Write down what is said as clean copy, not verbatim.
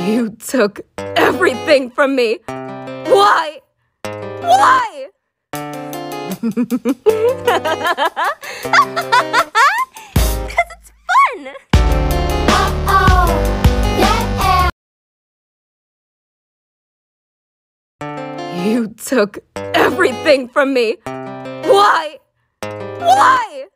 You took everything from me. Why? Why? Because it's fun! Uh-oh! Yeah! You took everything from me. Why? Why?